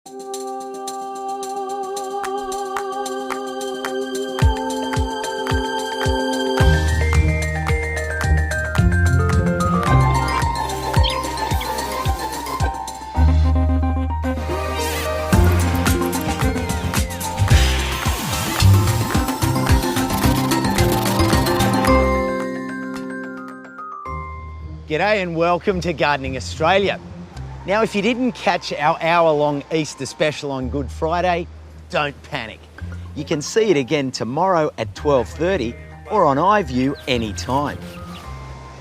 G'day and welcome to Gardening Australia. Now, if you didn't catch our hour-long Easter special on Good Friday, don't panic. You can see it again tomorrow at 12:30 or on iView anytime.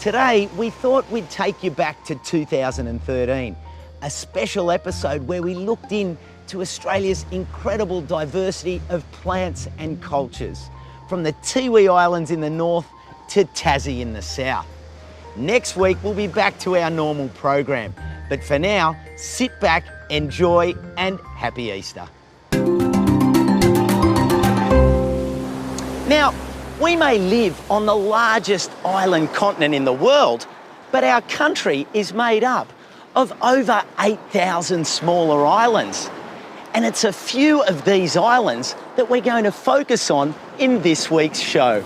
Today, we thought we'd take you back to 2013, a special episode where we looked into Australia's incredible diversity of plants and cultures, from the Tiwi Islands in the north to Tassie in the south. Next week, we'll be back to our normal program. But for now, sit back, enjoy, and happy Easter. Now, we may live on the largest island continent in the world, but our country is made up of over 8,000 smaller islands. And it's a few of these islands that we're going to focus on in this week's show.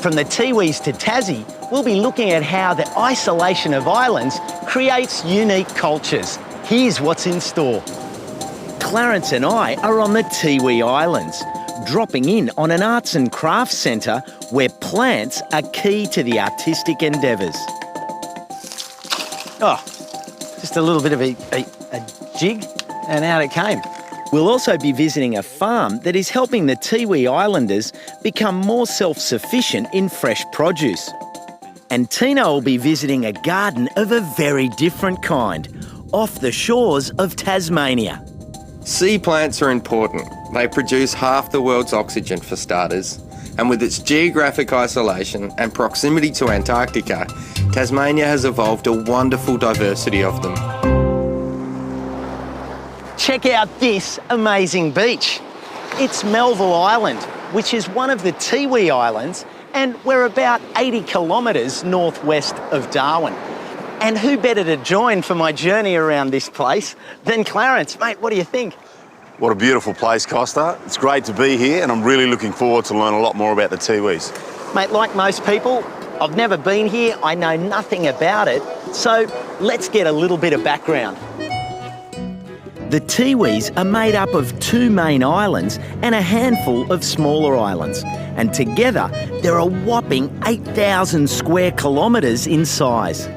From the Tiwis to Tassie, we'll be looking at how the isolation of islands creates unique cultures. Here's what's in store. Clarence and I are on the Tiwi Islands, dropping in on an arts and crafts centre where plants are key to the artistic endeavours. Oh, just a little bit of a jig and out it came. We'll also be visiting a farm that is helping the Tiwi Islanders become more self-sufficient in fresh produce. And Tina will be visiting a garden of a very different kind, off the shores of Tasmania. Sea plants are important. They produce half the world's oxygen for starters, and with its geographic isolation and proximity to Antarctica, Tasmania has evolved a wonderful diversity of them. Check out this amazing beach. It's Melville Island, which is one of the Tiwi Islands, and we're about 80 kilometres northwest of Darwin. And who better to join for my journey around this place than Clarence? Mate, what do you think? What a beautiful place, Costa. It's great to be here, and I'm really looking forward to learn a lot more about the Tiwis. Mate, like most people, I've never been here, I know nothing about it, so let's get a little bit of background. The Tiwis are made up of 2 main islands and a handful of smaller islands, and together they're a whopping 8,000 square kilometres in size.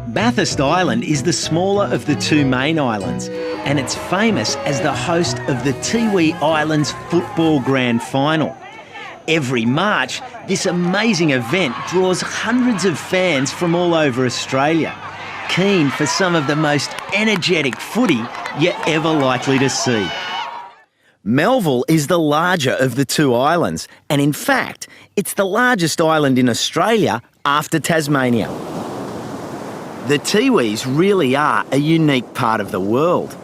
Bathurst Island is the smaller of the 2 main islands, and it's famous as the host of the Tiwi Islands Football Grand Final. Every March, this amazing event draws hundreds of fans from all over Australia, keen for some of the most energetic footy you're ever likely to see. Melville is the larger of the 2 islands, and in fact, it's the largest island in Australia after Tasmania. The Tiwis really are a unique part of the world,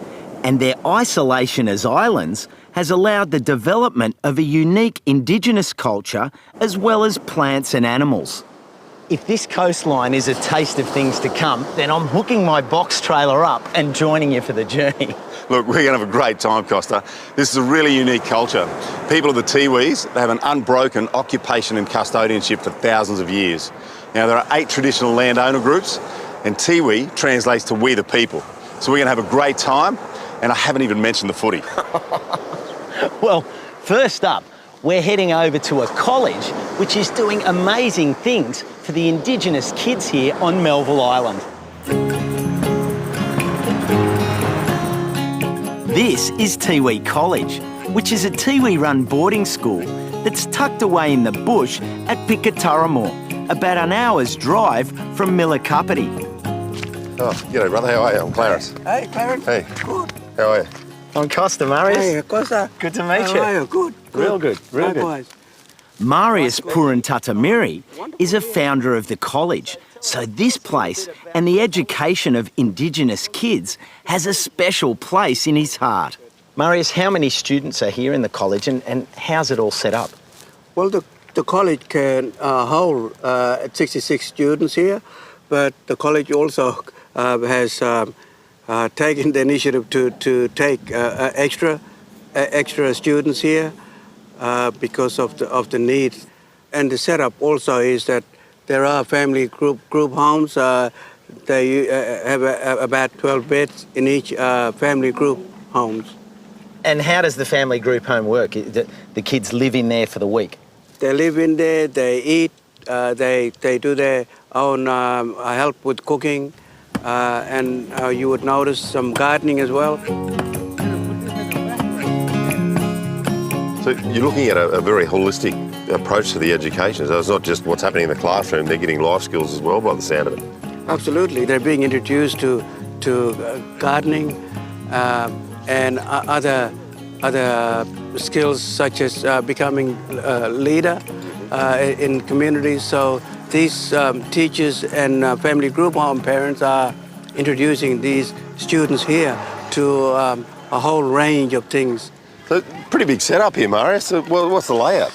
and their isolation as islands has allowed the development of a unique Indigenous culture as well as plants and animals. If this coastline is a taste of things to come, then I'm hooking my box trailer up and joining you for the journey. Look, we're going to have a great time, Costa. This is a really unique culture. People of the Tiwis, they have an unbroken occupation and custodianship for thousands of years. Now, there are 8 traditional landowner groups, and Tiwi translates to we the people. So we're going to have a great time, and I haven't even mentioned the footy. Well, first up, we're heading over to a college which is doing amazing things for the Indigenous kids here on Melville Island. This is Tiwi College, which is a Tiwi-run boarding school that's tucked away in the bush at Pikataramore, about an hour's drive from Millikapati. Oh, g'day, brother. How are you? I'm Clarence. Hey, Clarence. Hey. Good. How are you? I'm Costa, Marius. Hey, Costa. Good to meet How you. are you? Good. Real good, real Likewise. good. Marius Purantatamiri is a founder of the college, so this place and the education of Indigenous kids has a special place in his heart. Marius, how many students are here in the college and how's it all set up? Well, the college can hold 66 students here, but the college also has taken the initiative to take extra students here because of the need. And the setup also is that there are family group homes. They have about 12 beds in each family group homes. And how does the family group home work? The kids live in there for the week? They live in there, they eat, they do their own help with cooking, and you would notice some gardening as well. So you're looking at a very holistic approach to the education. So it's not just what's happening in the classroom, they're getting life skills as well by the sound of it. Absolutely. They're being introduced to gardening and other skills such as becoming a leader in communities. So these teachers and family group home parents are introducing these students here to a whole range of things. So pretty big setup here, Mario. So what's the layout?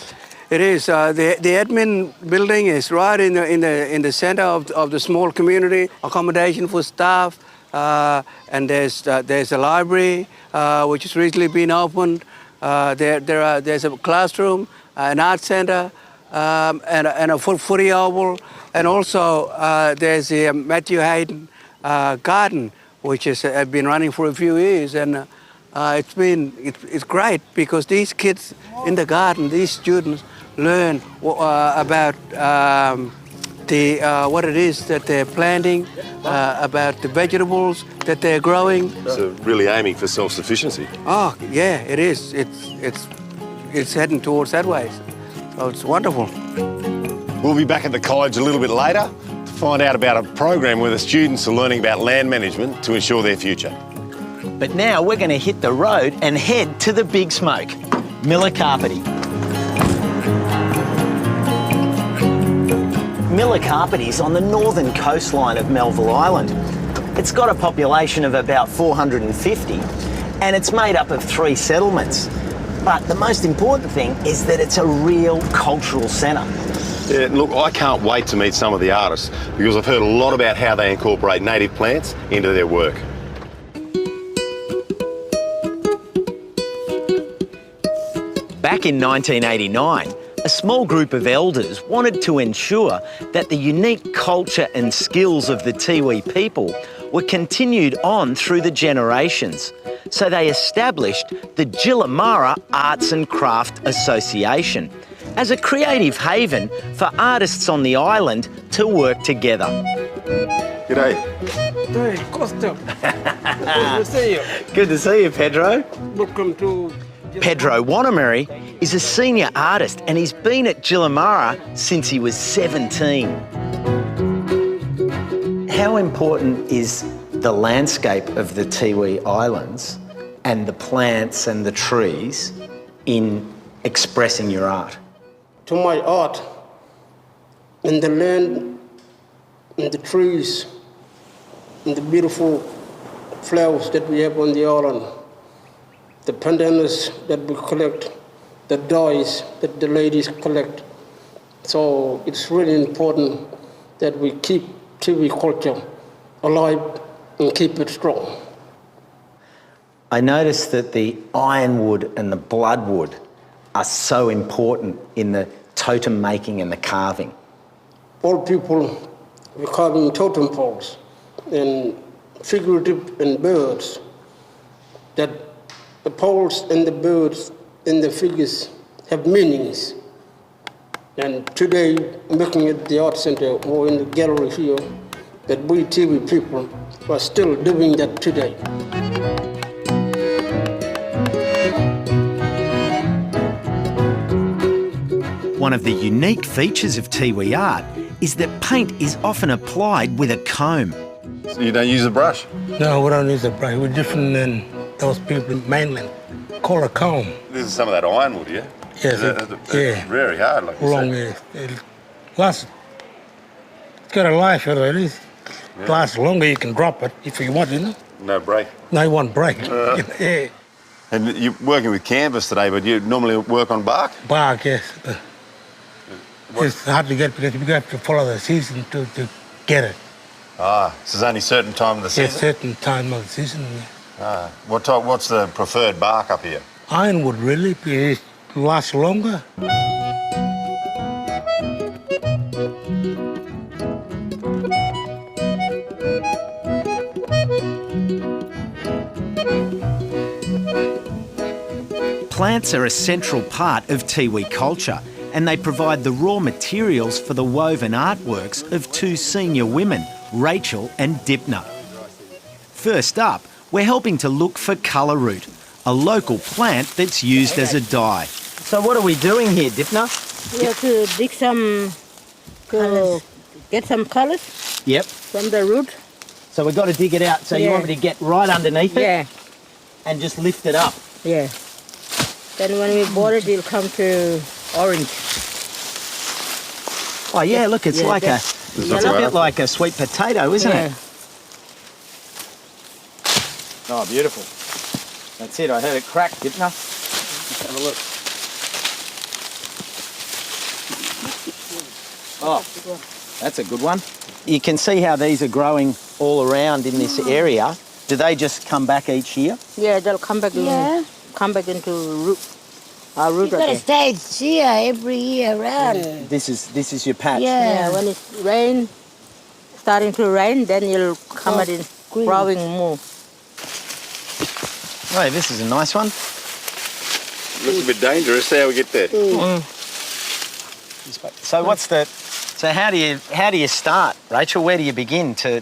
It is. The admin building is right in the center of the small community. Accommodation for staff, and there's a library which has recently been opened. There's a classroom, an art center, and a footy oval, and also there's the Matthew Hayden garden, which has been running for a few years, and it's great because these kids in the garden, these students, learn about what it is that they're planting, about the vegetables that they're growing. So really aiming for self-sufficiency. Oh yeah, it is. It's heading towards that way. So it's wonderful. We'll be back at the college a little bit later to find out about a program where the students are learning about land management to ensure their future. But now we're going to hit the road and head to the big smoke, Milakarpiti. Milakarpiti is on the northern coastline of Melville Island. It's got a population of about 450 and it's made up of 3 settlements. But the most important thing is that it's a real cultural centre. Yeah, look, I can't wait to meet some of the artists because I've heard a lot about how they incorporate native plants into their work. Back in 1989, a small group of elders wanted to ensure that the unique culture and skills of the Tiwi people were continued on through the generations. So they established the Jilamara Arts and Craft Association as a creative haven for artists on the island to work together. G'day. Hey, Costa. Good to see you. Good to see you, Pedro. Welcome to... Pedro Wanameri is a senior artist and he's been at Jilamara since he was 17. How important is the landscape of the Tiwi Islands and the plants and the trees in expressing your art? To my art, and the land, and the trees, and the beautiful flowers that we have on the island, the pandanus that we collect, the dyes that the ladies collect. So it's really important that we keep Tiwi culture alive and keep it strong. I noticed that the ironwood and the bloodwood are so important in the totem making and the carving. All people were carving totem poles and figurative and birds, that the poles and the birds and the figures have meanings. And today, looking at the art center or in the gallery here, that we Tiwi people are still doing that today. One of the unique features of Tiwi art is that paint is often applied with a comb. So you don't use a brush? No, we don't use a brush. We're different than those people in mainland. Call a comb. This is some of that ironwood, yeah? Yes, It's very hard, like you long, say. it lasts. It's got a life, it is. It lasts longer. You can drop it if you want, you know. No break. No one break. Yeah. And you're working with canvas today, but you normally work on bark? Bark, yes. It's hard to get because you have to follow the season to get it. Ah, so there's only a certain time of the Yeah, season? certain time of the season. Ah, what's the preferred bark up here? Ironwood really lasts longer. Plants are a central part of Tiwi culture, and they provide the raw materials for the woven artworks of two senior women, Rachel and Dipna. First up, we're helping to look for colour root, a local plant that's used as a dye. So what are we doing here, Dipna? We have to dig some, get some colours Yep. from the root. So we've got to dig it out. So you Yeah. want me to get right underneath it Yeah, and just lift it up? yeah. Then when we boil it, it'll come to orange. Oh yeah, look, it's Yeah, like a, that's- it's a bit like a sweet potato, isn't Yeah. it? Oh, beautiful. That's it. I heard it crack, didn't I? Let's have a look. Oh, that's a good one. You can see how these are growing all around in this area. Do they just come back each year? Yeah, they'll come back into root. Our root You gotta again. stay here every year around. This is your patch. Yeah, when it's starting to rain, then you'll come out in green. growing more. Oh, this is a nice one. Looks a bit dangerous. How we get there? So what's the? So how do you start, Rachel? Where do you begin to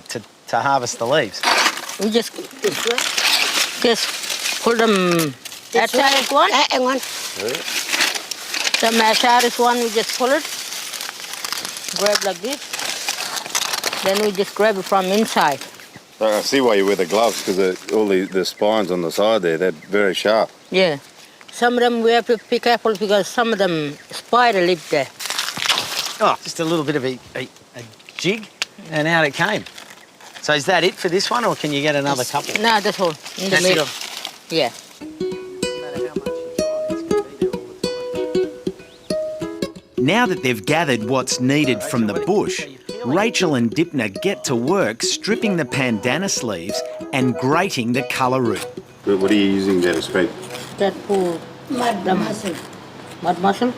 harvest the leaves? We just pull them. This one? Hang on. The macharis one, we just pull it, grab like this. Then we just grab it from inside. I see why you wear the gloves, because all the spines on the side there, they're very sharp. Yeah. Some of them we have to pick apples because some of them spider live there. Oh, just a little bit of a jig, and out it came. So is that it for this one, or can you get another couple? No, that's all. In the That's middle. it. Yeah. Now that they've gathered what's needed from the bush, Rachel and Dipna get to work stripping the pandanus leaves and grating the colour root. What are you using there to scrape? That pull Mud mussel. mud mussel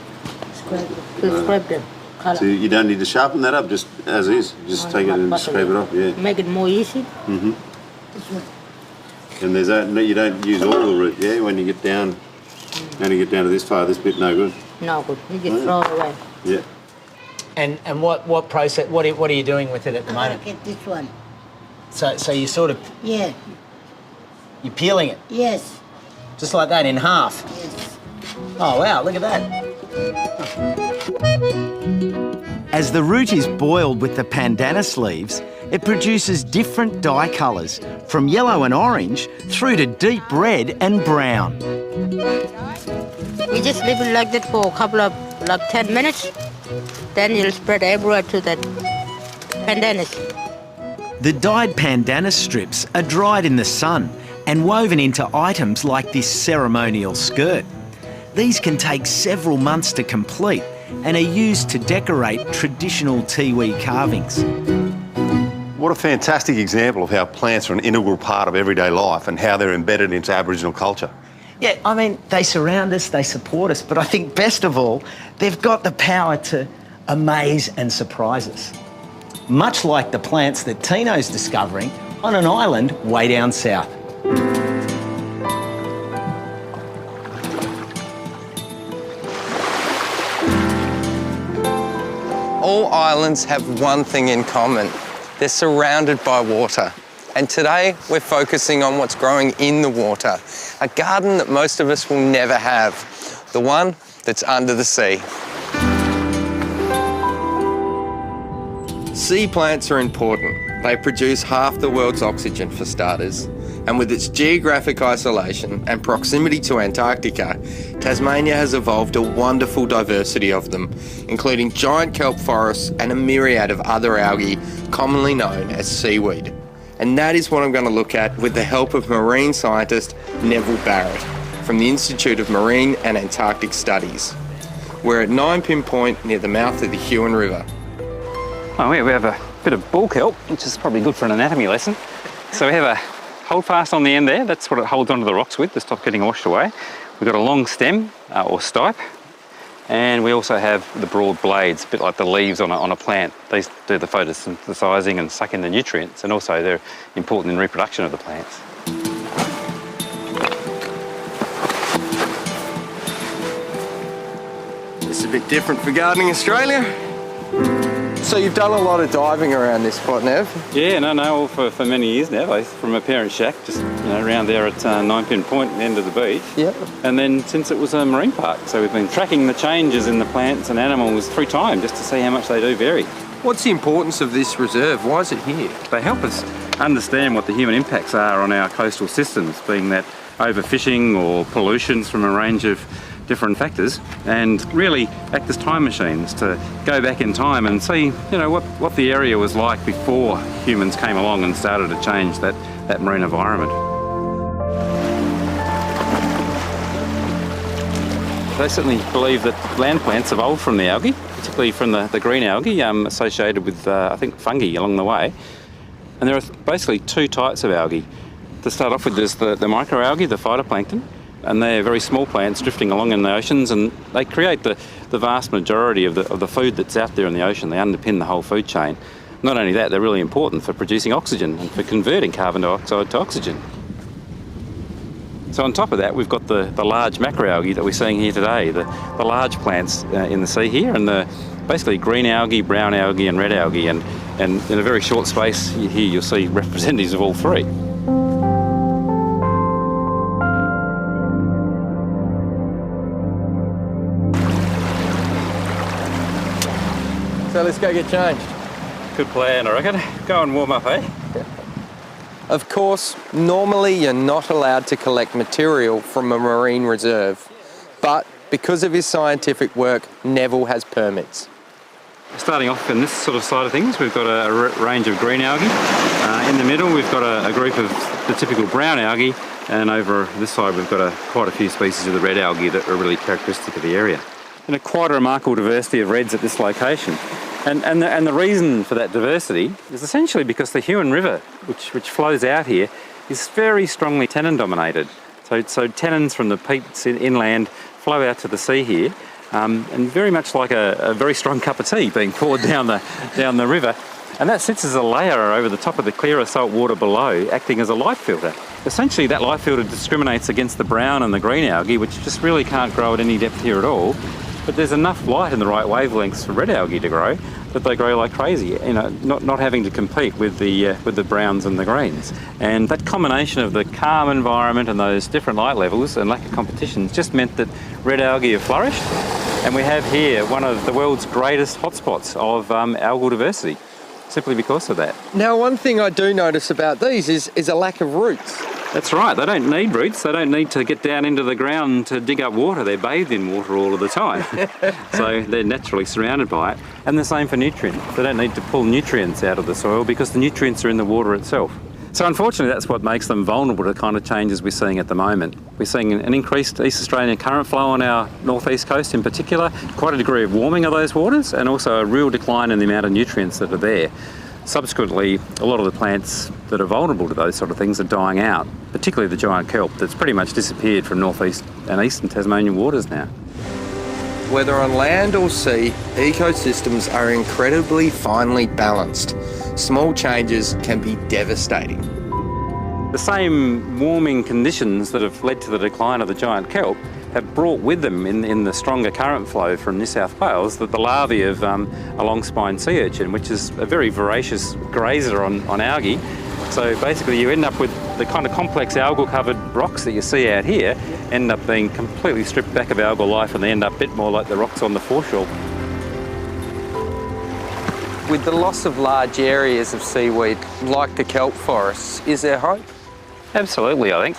Scrape it. to scrape them. Colour. So you don't need to sharpen that up, just as is. Just take it and Mussel, scrape it off, yeah. Make it more easy. Mm-hmm. This one. And there's that, no, you don't use all the root, yeah? When you get down, only get down to this far, this bit no good. No good. You just throw it away. Yeah. And what process? What are you doing with it at the I'm gonna moment? get this one. So you sort of Yeah. you're peeling it Yes. just like that in half. Yes. Oh wow! Look at that. As the root is boiled with the pandanus leaves, it produces different dye colours, from yellow and orange through to deep red and brown. We just leave it like that for a couple of, 10 minutes. Then you'll spread everywhere to that pandanus. The dyed pandanus strips are dried in the sun and woven into items like this ceremonial skirt. These can take several months to complete and are used to decorate traditional Tiwi carvings. What a fantastic example of how plants are an integral part of everyday life and how they're embedded into Aboriginal culture. Yeah, I mean, they surround us, they support us, but I think best of all, they've got the power to amaze and surprise us. Much like the plants that Tino's discovering on an island way down south. All islands have one thing in common. They're surrounded by water. And today we're focusing on what's growing in the water, a garden that most of us will never have, the one that's under the sea. Sea plants are important. They produce half the world's oxygen for starters. And with its geographic isolation and proximity to Antarctica, Tasmania has evolved a wonderful diversity of them, including giant kelp forests and a myriad of other algae commonly known as seaweed. And that is what I'm going to look at with the help of marine scientist Neville Barrett from the Institute of Marine and Antarctic Studies. We're at Ninepin Point near the mouth of the Huon River. Oh, we have a bit of bull kelp, which is probably good for an anatomy lesson. So we have a holdfast on the end there. That's what it holds onto the rocks with to stop getting washed away. We've got a long stem or stipe, and we also have the broad blades, a bit like the leaves on a plant. These do the photosynthesizing and suck in the nutrients, and also they're important in reproduction of the plants. This is a bit different for Gardening Australia. So you've done a lot of diving around this spot, Nev? Yeah, no, for many years now, both from a parent shack, just around there at Ninepin Point, the end of the beach. Yep. And then since it was a marine park, so we've been tracking the changes in the plants and animals through time, just to see how much they do vary. What's the importance of this reserve? Why is it here? They help us understand what the human impacts are on our coastal systems, being that overfishing or pollutions from a range of different factors, and really act as time machines to go back in time and see, what the area was like before humans came along and started to change that marine environment. They certainly believe that land plants evolved from the algae, particularly from the green algae associated with, I think, fungi along the way. And there are basically two types of algae. To start off with, there's the microalgae, the phytoplankton, and they're very small plants drifting along in the oceans, and they create the vast majority of the food that's out there in the ocean. They underpin the whole food chain. Not only that, they're really important for producing oxygen and for converting carbon dioxide to oxygen. So on top of that, we've got the large macroalgae that we're seeing here today, the large plants in the sea here, and the basically green algae, brown algae and red algae, and in a very short space here you'll see representatives of all three. So let's go get changed. Good plan, I reckon. Go and warm up, eh? Of course, normally you're not allowed to collect material from a marine reserve, but because of his scientific work, Neville has permits. Starting off in this sort of side of things, we've got a range of green algae. In the middle, we've got a group of the typical brown algae, and over this side, we've got quite a few species of the red algae that are really characteristic of the area. And quite a remarkable diversity of reds at this location. And the reason for that diversity is essentially because the Huon River, which flows out here, is very strongly tannin dominated. So tannins from the peats inland flow out to the sea here, and very much like a very strong cup of tea being poured down the river. And that sits as a layer over the top of the clearer salt water below, acting as a light filter. Essentially, that light filter discriminates against the brown and the green algae, which just really can't grow at any depth here at all. But there's enough light in the right wavelengths for red algae to grow that they grow like crazy, not having to compete with the browns and the greens. And that combination of the calm environment and those different light levels and lack of competition just meant that red algae have flourished. And we have here one of the world's greatest hotspots of algal diversity, simply because of that. Now, one thing I do notice about these is a lack of roots. That's right, they don't need roots, they don't need to get down into the ground to dig up water, they're bathed in water all of the time. So they're naturally surrounded by it. And the same for nutrients, they don't need to pull nutrients out of the soil because the nutrients are in the water itself. So unfortunately that's what makes them vulnerable to the kind of changes we're seeing at the moment. We're seeing an increased East Australian current flow on our northeast coast in particular, quite a degree of warming of those waters, and also a real decline in the amount of nutrients that are there. Subsequently, a lot of the plants that are vulnerable to those sort of things are dying out, particularly the giant kelp that's pretty much disappeared from northeast and eastern Tasmanian waters now. Whether on land or sea, ecosystems are incredibly finely balanced. Small changes can be devastating. The same warming conditions that have led to the decline of the giant kelp have brought with them in the stronger current flow from New South Wales the larvae of a long-spined sea urchin, which is a very voracious grazer on algae. So basically you end up with the kind of complex algal-covered rocks that you see out here end up being completely stripped back of algal life, and they end up a bit more like the rocks on the foreshore. With the loss of large areas of seaweed, like the kelp forests, is there hope? Absolutely, I think.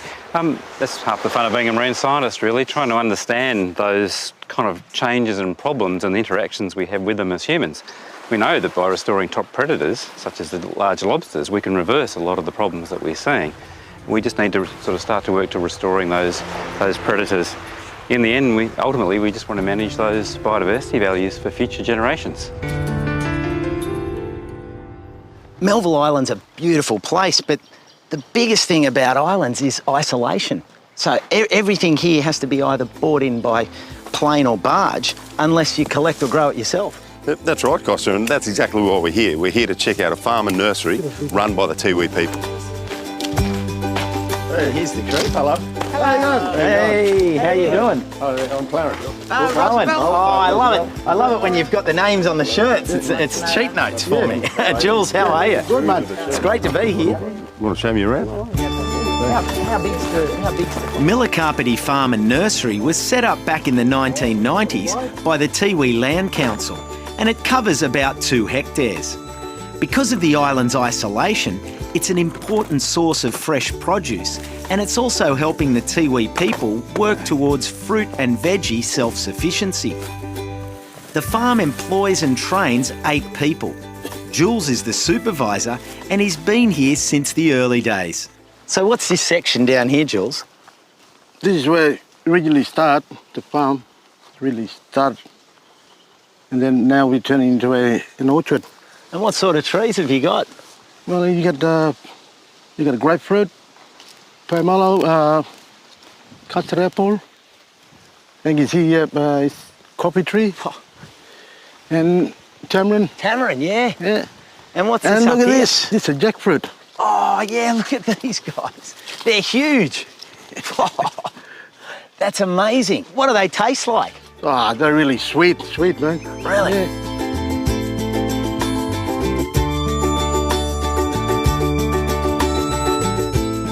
That's half the fun of being a marine scientist, really, trying to understand those kind of changes and problems and the interactions we have with them as humans. We know that by restoring top predators, such as the large lobsters, we can reverse a lot of the problems that we're seeing. We just need to sort of start to work to restoring those predators. In the end, ultimately, we just want to manage those biodiversity values for future generations. Melville Island's a beautiful place, but the biggest thing about islands is isolation. So everything here has to be either brought in by plane or barge unless you collect or grow it yourself. That's right, Costa, and that's exactly why we're here. We're here to check out a farm and nursery run by the Tiwi people. Here's the crew. Hello. Hello. Hey, how you doing? I'm Clarence. Rowan. Oh, I love it. I love it when you've got the names on the shirts. It's cheat notes for me. Jules, how are you? Good, man. It's great to be here. Want to show me around? How big's the Miller Carpety Farm and Nursery was set up back in the 1990s by the Tiwi Land Council, and it covers about 2 hectares. Because of the island's isolation, it's an important source of fresh produce, and it's also helping the Tiwi people work towards fruit and veggie self-sufficiency. The farm employs and trains 8 people. Jules is the supervisor, and he's been here since the early days. So what's this section down here, Jules? This is where it originally started, the farm really started. And then now we're turning into an orchard. And what sort of trees have you got? Well, you got a grapefruit, pomelo, custard apple. And you see it's coffee tree and tamarind. Tamarind, yeah. Yeah. And what's And this look up at here? this. This is a jackfruit. Oh, yeah, look at these guys. They're huge. That's amazing. What do they taste like? Ah, they're really sweet, man. Really? Yeah.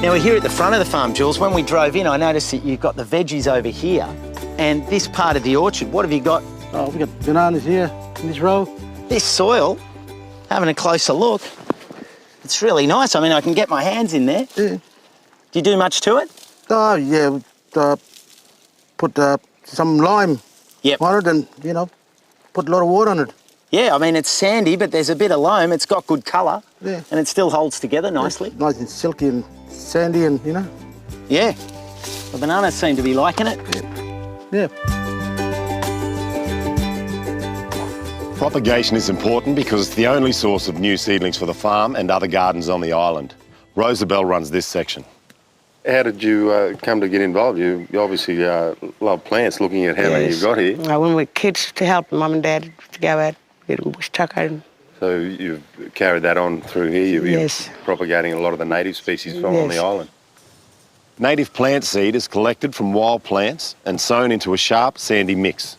Now, we're here at the front of the farm, Jules. When we drove in, I noticed that you've got the veggies over here and this part of the orchard. What have you got? Oh, we got bananas here in this row. This soil, having a closer look, it's really nice. I mean, I can get my hands in there. Yeah. Do you do much to it? Oh, yeah, we put some lime on it and, put a lot of water on it. Yeah, I mean, it's sandy, but there's a bit of loam. It's got good colour. Yeah. And it still holds together nicely. It's nice and silky and sandy and, Yeah. The bananas seem to be liking it. Yeah. Propagation is important because it's the only source of new seedlings for the farm and other gardens on the island. Rosabelle runs this section. How did you come to get involved? You obviously love plants, looking at how many you've got here. When we were kids, to help Mum and Dad to go out, get bush tucker. And So you've carried that on through here? You're Yes. propagating a lot of the native species from on the island? Native plant seed is collected from wild plants and sown into a sharp, sandy mix.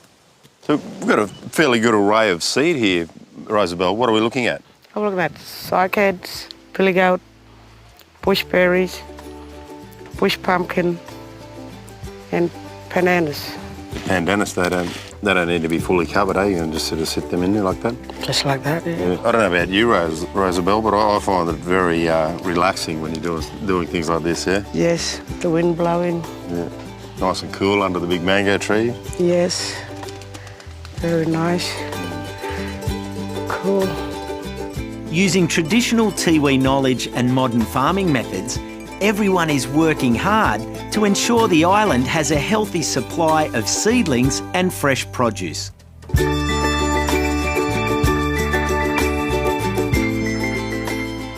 So we've got a fairly good array of seed here, Rosabelle. What are we looking at? I'm looking at cycads, billy goat, bush berries, bush pumpkin, and pandanus. Pandanus, they don't need to be fully covered, eh? You can just sort of sit them in there like that? Just like that, yeah. Yeah. I don't know about you, Rosabelle, but I find it very relaxing when you're doing things like this, yeah? Yes, the wind blowing. Yeah. Nice and cool under the big mango tree. Yes, very nice. Cool. Using traditional Tiwi knowledge and modern farming methods, everyone is working hard to ensure the island has a healthy supply of seedlings and fresh produce.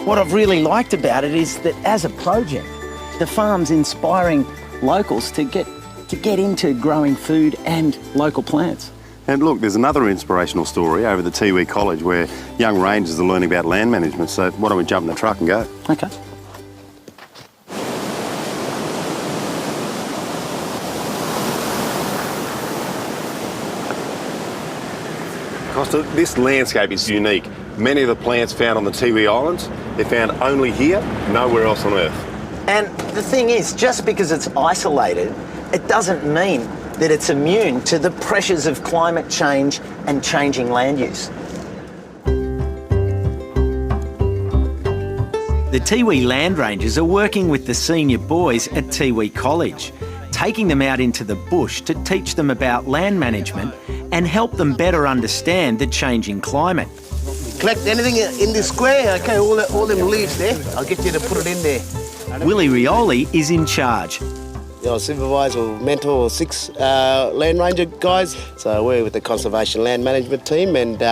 What I've really liked about it is that as a project, the farm's inspiring locals to get into growing food and local plants. And look, there's another inspirational story over the Tiwi College where young rangers are learning about land management. So why don't we jump in the truck and go? Okay. Costa, this landscape is unique. Many of the plants found on the Tiwi Islands, they're found only here, nowhere else on Earth. And the thing is, just because it's isolated, it doesn't mean that it's immune to the pressures of climate change and changing land use. The Tiwi Land Rangers are working with the senior boys at Tiwi College, taking them out into the bush to teach them about land management and help them better understand the changing climate. Collect anything in this square, okay, all them leaves there, I'll get you to put it in there. Willie Rioli is in charge. I supervise or mentor 6 land ranger guys. So we're with the Conservation Land Management team, and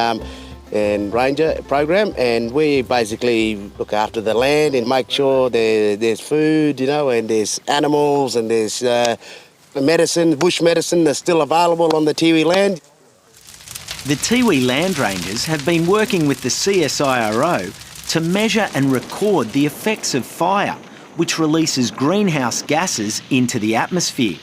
and ranger program, and we basically look after the land and make sure there's food, and there's animals and there's medicine, bush medicine that's still available on the Tiwi land. The Tiwi Land Rangers have been working with the CSIRO to measure and record the effects of fire, which releases greenhouse gases into the atmosphere.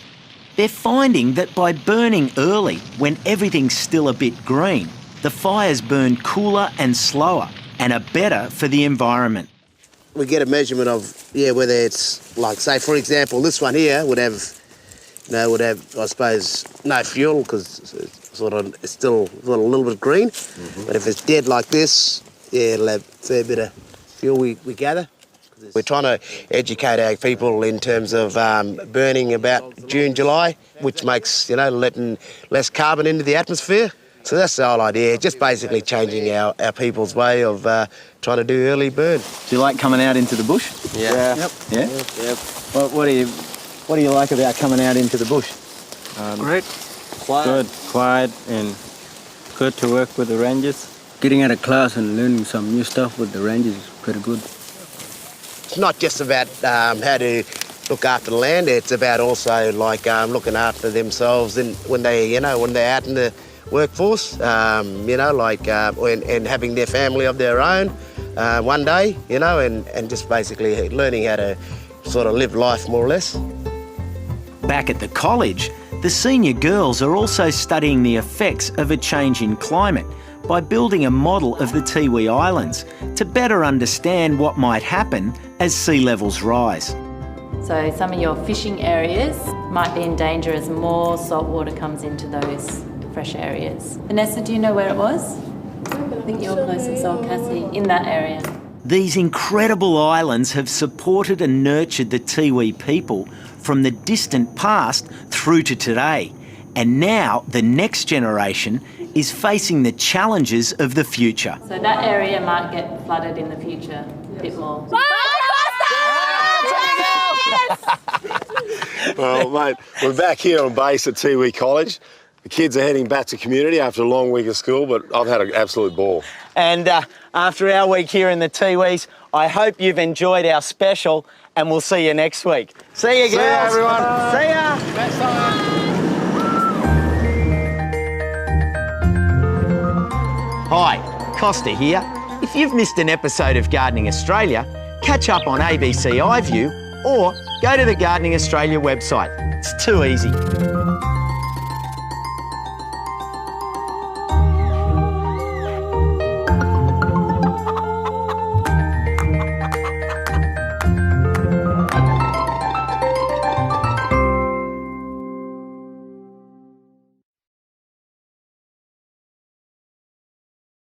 They're finding that by burning early, when everything's still a bit green, the fires burn cooler and slower and are better for the environment. We get a measurement of, whether it's like, say, for example, this one here would have, I suppose, no fuel because it's still a little bit green. But if it's dead like this, it'll have a fair bit of fuel we gather. We're trying to educate our people in terms of burning about June, July, which makes, letting less carbon into the atmosphere. So that's the whole idea, just basically changing our people's way of trying to do early burn. Do you like coming out into the bush? Yeah. Yep. Yeah? Yep. What do you like about coming out into the bush? Great. Good, quiet, and good to work with the rangers. Getting out of class and learning some new stuff with the rangers is pretty good. It's not just about how to look after the land, it's about also looking after themselves and when they're out in the workforce, and having their family of their own one day, and just basically learning how to sort of live life more or less. Back at the college, the senior girls are also studying the effects of a change in climate by building a model of the Tiwi Islands to better understand what might happen as sea levels rise. So some of your fishing areas might be in danger as more salt water comes into those fresh areas. Vanessa, do you know where it was? I think you're closest, so Cassie, in that area. These incredible islands have supported and nurtured the Tiwi people from the distant past through to today. And now the next generation is facing the challenges of the future. So that area might get flooded in the future a bit more. Well, mate, we're back here on base at Tiwi College. The kids are heading back to community after a long week of school, but I've had an absolute ball. And after our week here in the Tiwis, I hope you've enjoyed our special, and we'll see you next week. See you, girls. See ya, everyone. See ya. Next time. Hi, Costa here. If you've missed an episode of Gardening Australia, catch up on ABC iView or go to the Gardening Australia website. It's too easy.